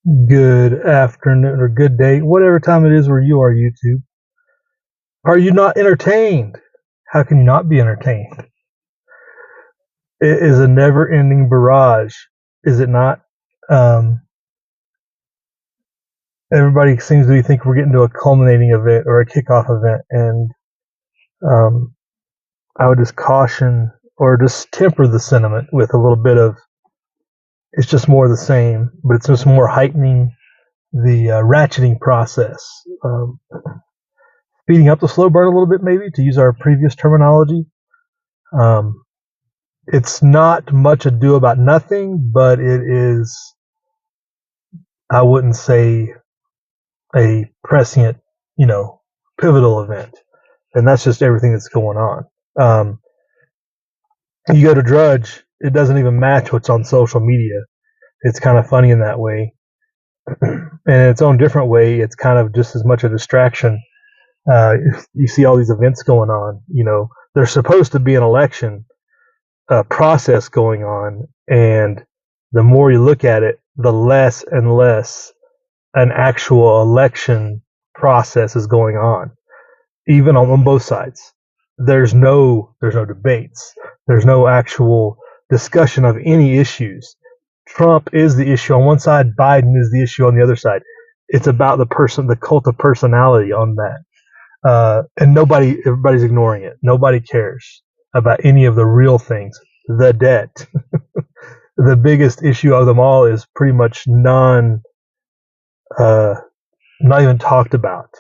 Good afternoon or good day, whatever time it is where you are, YouTube. Are you not entertained? How can you not be entertained? It is a never ending barrage, is it not? Um, Everybody seems to think we're getting to a culminating event or a kickoff event, and um, I would just caution or just temper the sentiment with a little bit of it's just more of the same, but it's just more heightening the ratcheting process. Speeding up the slow burn a little bit, maybe, to use our previous terminology. Um, it's not much ado about nothing, but it is, I wouldn't say, a prescient, pivotal event. And that's just everything that's going on. Um, you go to Drudge, it doesn't even match what's on social media. It's kind of funny in that way. And in its own different way, it's kind of just as much a distraction. You see all these events going on. There's supposed to be an election process going on, and the more you look at it, the less and less an actual election process is going on, even on both sides. There's no debates. There's no actual discussion of any issues. Trump is the issue on one side. Biden is the issue on the other side. It's about the cult of personality on that. And everybody's ignoring it. Nobody cares about any of the real things. The debt. The biggest issue of them all is pretty much not even talked about.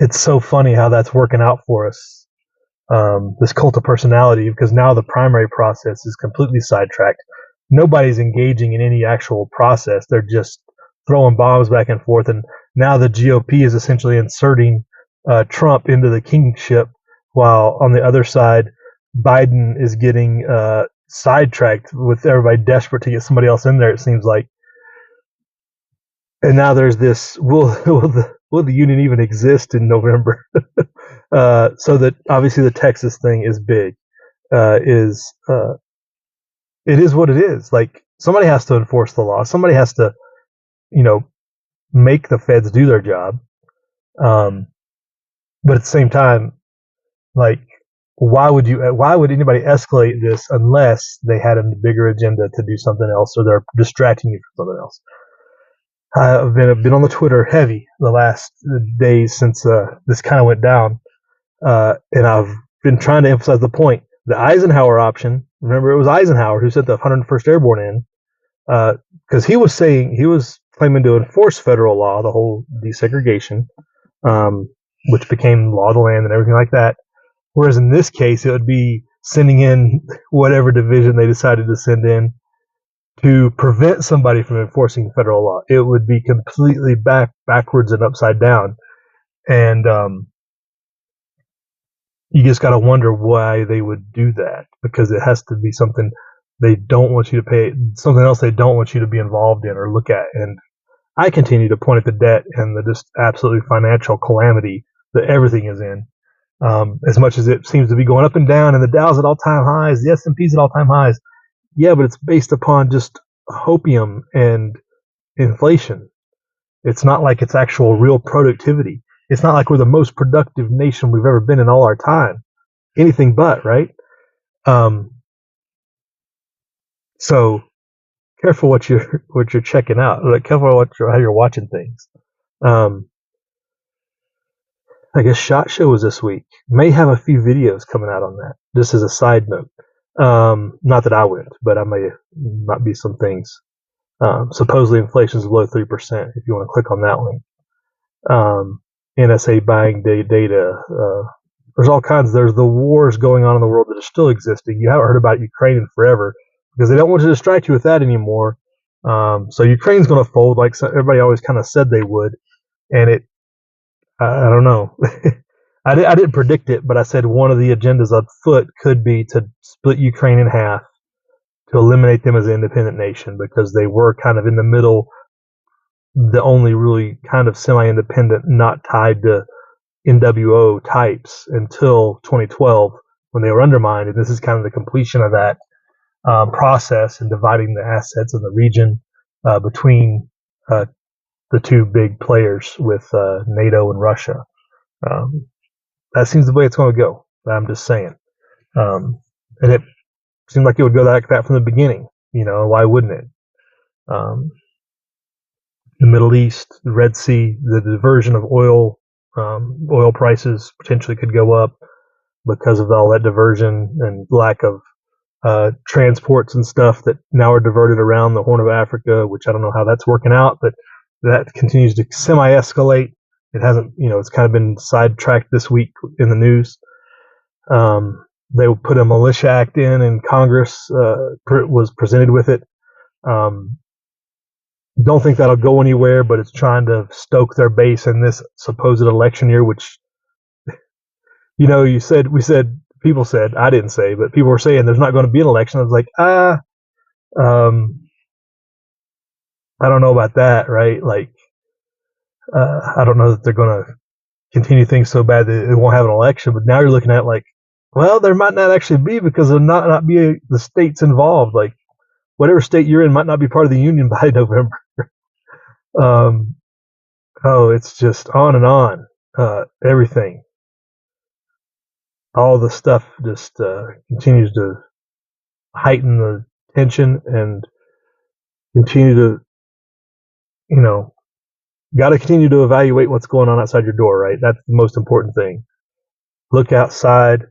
It's so funny how that's working out for us. This cult of personality, because now the primary process is completely sidetracked. Nobody's engaging in any actual process. They're just throwing bombs back and forth. And now the GOP is essentially inserting Trump into the kingship, while on the other side, Biden is getting sidetracked with everybody desperate to get somebody else in there, it seems like. And now there's this: will the union even exist in November? So that obviously the Texas thing is big. It is what it is. Like, somebody has to enforce the law. Somebody has to, you know, make the feds do their job. But at the same time, like, why would anybody escalate this unless they had a bigger agenda to do something else, or they're distracting you from something else? I've been on the Twitter heavy the last days since this kind of went down, and I've been trying to emphasize the point. The Eisenhower option. Remember, it was Eisenhower who sent the 101st Airborne in, because he was claiming to enforce federal law, the whole desegregation, which became law of the land and everything like that. Whereas in this case, it would be sending in whatever division they decided to send in to prevent somebody from enforcing federal law. It would be completely backwards and upside down. And you just got to wonder why they would do that, because it has to be something they don't want you to pay, something else they don't want you to be involved in or look at. And I continue to point at the debt and the just absolutely financial calamity that everything is in. As much as it seems to be going up and down, and the Dow's at all-time highs, the S&P's at all-time highs, yeah, but it's based upon just hopium and inflation. It's not like it's actual real productivity. It's not like we're the most productive nation we've ever been in all our time. Anything but, right? So careful what you're checking out. Like, careful how you're watching things. I guess SHOT Show was this week. May have a few videos coming out on that. Just as a side note. Not that I went, but I might be some things. Supposedly inflation is below 3%. If you want to click on that link. NSA buying data. There's all kinds. There's the wars going on in the world that are still existing. You haven't heard about Ukraine in forever because they don't want to distract you with that anymore. So Ukraine's going to fold like everybody always kind of said they would, and I don't know. I didn't predict it, but I said one of the agendas afoot could be to split Ukraine in half, to eliminate them as an independent nation, because they were kind of in the middle, the only really kind of semi-independent, not tied to NWO types until 2012 when they were undermined. And this is kind of the completion of that process and dividing the assets of the region. between the two big players with NATO and Russia. That seems the way it's going to go. I'm just saying. And it seemed like it would go like that from the beginning. Why wouldn't it? The Middle East, the Red Sea, the diversion of oil prices potentially could go up because of all that diversion and lack of transports and stuff that now are diverted around the Horn of Africa, which I don't know how that's working out, but that continues to semi-escalate. It hasn't, it's kind of been sidetracked this week in the news. They put a militia act in, and Congress was presented with it. Don't think that'll go anywhere, but it's trying to stoke their base in this supposed election year, which, people said, I didn't say, but people were saying there's not going to be an election. I was like, I don't know about that, right? Like, I don't know that they're going to continue things so bad that they won't have an election. But now you're looking at like, well, there might not actually be because there not be the states involved. Like, whatever state you're in might not be part of the union by November. It's just on and on. Everything. All the stuff just continues to heighten the tension and continue to, got to continue to evaluate what's going on outside your door, right? That's the most important thing. Look outside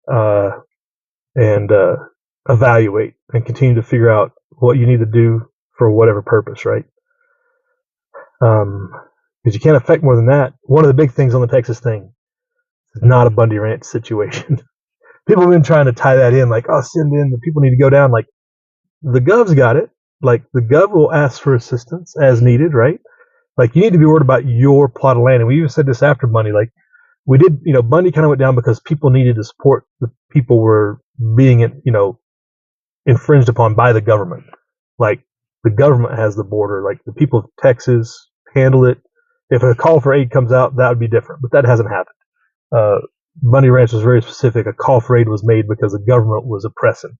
and evaluate and continue to figure out what you need to do for whatever purpose, right? Because you can't affect more than that. One of the big things on the Texas thing is not a Bundy Ranch situation. People have been trying to tie that in, like, send in, the people need to go down. Like, the Gov's got it. Like, the Gov will ask for assistance as needed, right? Like, you need to be worried about your plot of land. And we even said this after Bundy. Like, we did, Bundy kind of went down because people needed to support the people were being, infringed upon by the government. Like, the government has the border. Like, the people of Texas handle it. If a call for aid comes out, that would be different. But that hasn't happened. Bundy Ranch was very specific. A call for aid was made because the government was oppressing,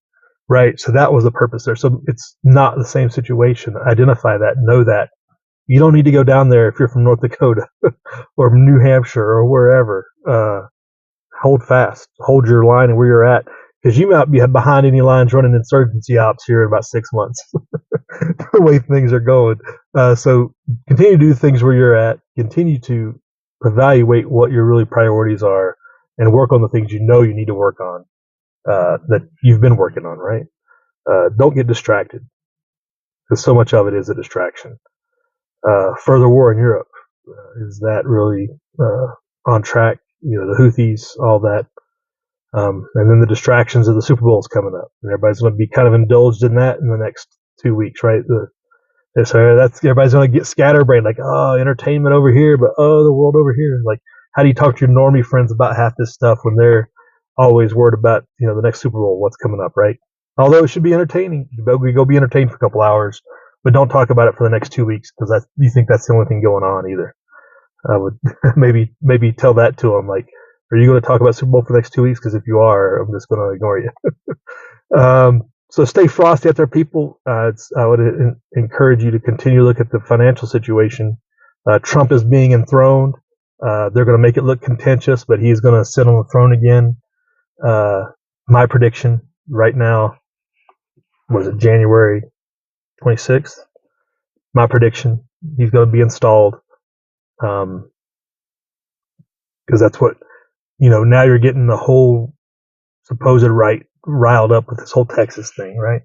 right? So that was the purpose there. So it's not the same situation. Identify that. Know that. You don't need to go down there if you're from North Dakota or New Hampshire or wherever. Hold fast. Hold your line and where you're at, because you might be behind any lines running insurgency ops here in about 6 months. The way things are going. So continue to do things where you're at. Continue to evaluate what your really priorities are and work on the things you need to work on that you've been working on, right? Don't get distracted, because so much of it is a distraction. Further war in Europe. Is that really on track? The Houthis, all that. And then the distractions of the Super Bowl is coming up. And everybody's going to be kind of indulged in that in the next 2 weeks, right? So everybody's going to get scatterbrained, like, entertainment over here, but the world over here. Like, how do you talk to your normie friends about half this stuff when they're always worried about, the next Super Bowl, what's coming up, right? Although it should be entertaining. We go be entertained for a couple hours, but don't talk about it for the next 2 weeks, because you think that's the only thing going on either. I would maybe tell that to them, like, are you going to talk about Super Bowl for the next 2 weeks? Because if you are, I'm just going to ignore you. So stay frosty out there, people. I would encourage you to continue to look at the financial situation. Trump is being enthroned. They're going to make it look contentious, but he's going to sit on the throne again. My prediction right now, was it January 26th? My prediction, he's going to be installed. Because that's what, now you're getting the whole supposed right riled up with this whole Texas thing, right?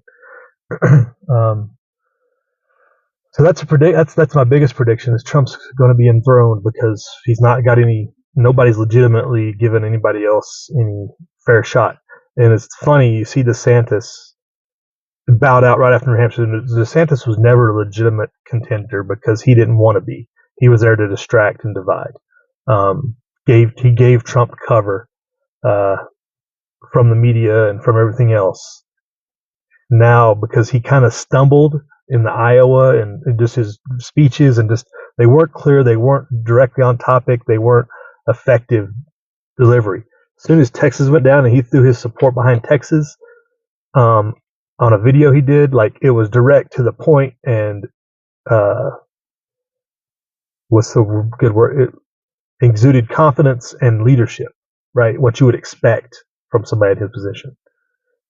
So that's my biggest prediction, is Trump's going to be enthroned, because he's not got nobody's legitimately given anybody else any fair shot. And it's funny, you see DeSantis bowed out right after New Hampshire. DeSantis was never a legitimate contender because he didn't want to be. He was there to distract and divide. He gave Trump cover from the media and from everything else. Now, because he kind of stumbled in the Iowa and just his speeches, and just they weren't clear, they weren't directly on topic, they weren't effective delivery. As soon as Texas went down and he threw his support behind Texas on a video he did, like, it was direct to the point, and what's the good word? It exuded confidence and leadership, right? What you would expect from somebody in his position.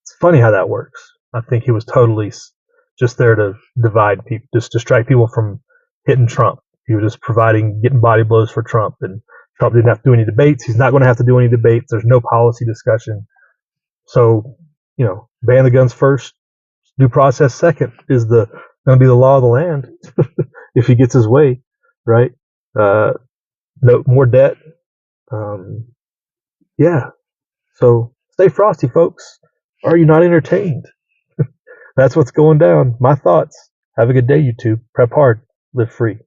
It's funny how that works. I think he was totally just there to divide people, just distract people from hitting Trump. He was just getting body blows for Trump, and Trump didn't have to do any debates. He's not going to have to do any debates. There's no policy discussion. So, ban the guns first, due process second is going to be the law of the land if he gets his way, right? No more debt. Yeah. So stay frosty, folks. Are you not entertained? That's what's going down. My thoughts. Have a good day, YouTube. Prep hard. Live free.